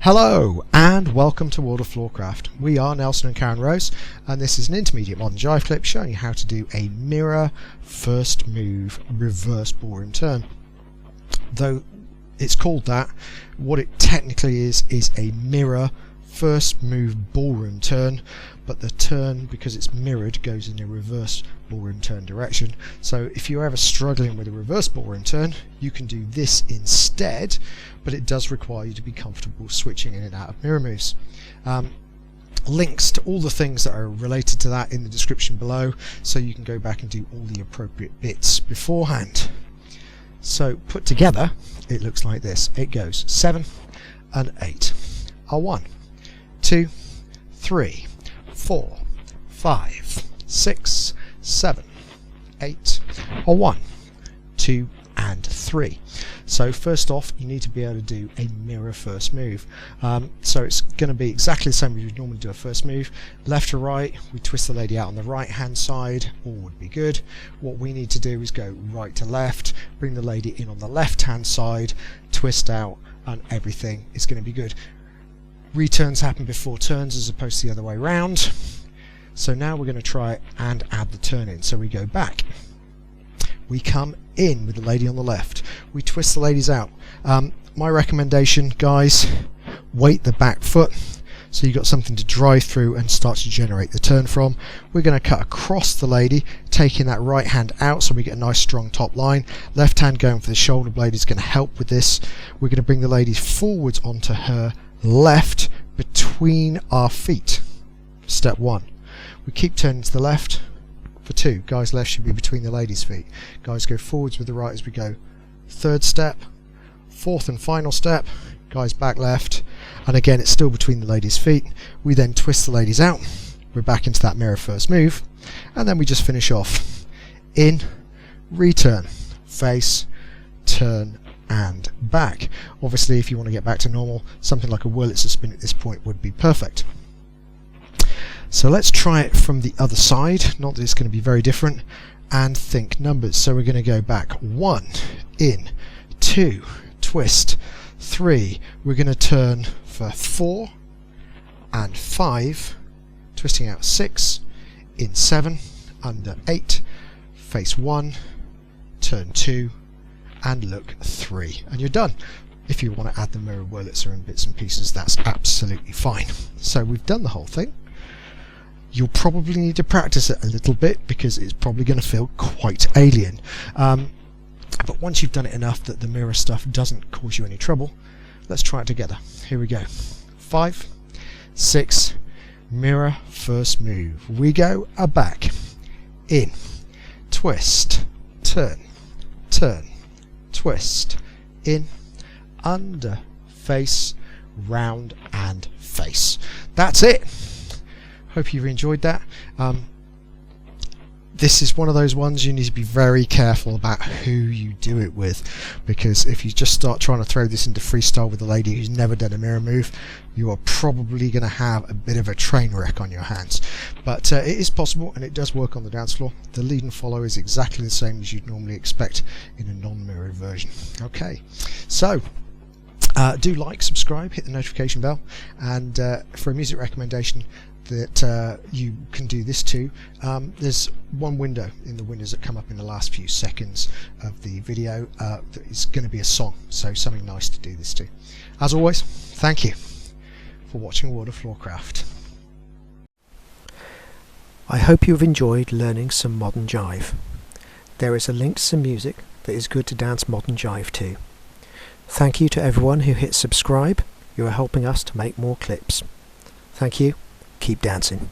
Hello and welcome to World of Floorcraft. We are Nelson and Karen Rose, and this is an Intermediate Modern Jive Clip showing you how to do a mirror first move reverse ballroom turn. Though it's called that, what it technically is a mirror first move ballroom turn, but the turn, because it's mirrored, goes in a reverse ballroom turn direction. So if you're ever struggling with a reverse ballroom turn, you can do this instead, but it does require you to be comfortable switching in and out of mirror moves. Links to all the things that are related to that in the description below, so you can go back and do all the appropriate bits beforehand. So put together, it looks like this. It goes 7 and 8 are 1, 2, 3, 4, 5, 6, 7, 8 are 1, 2 and 3. So first off, you need to be able to do a mirror first move. So it's going to be exactly the same as you'd normally do a first move. Left to right, we twist the lady out on the right hand side, all would be good. What we need to do is go right to left, bring the lady in on the left hand side, twist out, and everything is going to be good. Returns happen before turns as opposed to the other way round. So now we're going to try and add the turn in. So we go back, we come in with the lady on the left, we twist the ladies out. My recommendation, guys, weight the back foot so you've got something to drive through and start to generate the turn from. We're going to cut across the lady, taking that right hand out so we get a nice strong top line. Left hand going for the shoulder blade is going to help with this. We're going to bring the lady forwards onto her left between our feet. Step 1. We keep turning to the left for 2. Guys left should be between the ladies' feet. Guys go forwards with the right as we go. Third step, fourth and final step, guys back left, and again it's still between the ladies' feet. We then twist the ladies out, we're back into that mirror first move, and then we just finish off. In, return, face, turn and back. Obviously if you want to get back to normal, something like a Wurlitzer spin at this point would be perfect. So let's try it from the other side, not that it's going to be very different, and think numbers. So we're going to go back 1, in, 2, twist, 3, we're going to turn for 4 and 5, twisting out 6, in 7, under 8, face 1, turn 2, and look 3, and you're done. If you want to add the mirror Wurlitzer in bits and pieces, that's absolutely fine. So we've done the whole thing. You'll probably need to practice it a little bit because it's probably going to feel quite alien. But once you've done it enough that the mirror stuff doesn't cause you any trouble, let's try it together. Here we go. 5, 6, mirror first move. We go a back, in, twist, turn, turn, twist, in, under, face, round and face. That's it. Hope you've enjoyed that. This is one of those ones you need to be very careful about who you do it with, because if you just start trying to throw this into freestyle with a lady who's never done a mirror move, you are probably going to have a bit of a train wreck on your hands. But it is possible, and it does work on the dance floor. The lead and follow is exactly the same as you'd normally expect in a non-mirrored version. Okay, so do like, subscribe, hit the notification bell, and for a music recommendation that you can do this to, there's one window in the windows that come up in the last few seconds of the video that is going to be a song, so something nice to do this to. As always, thank you for watching World of Floorcraft. I hope you've enjoyed learning some modern jive. There is a link to some music that is good to dance modern jive to. Thank you to everyone who hit subscribe. You are helping us to make more clips. Thank you. Keep dancing.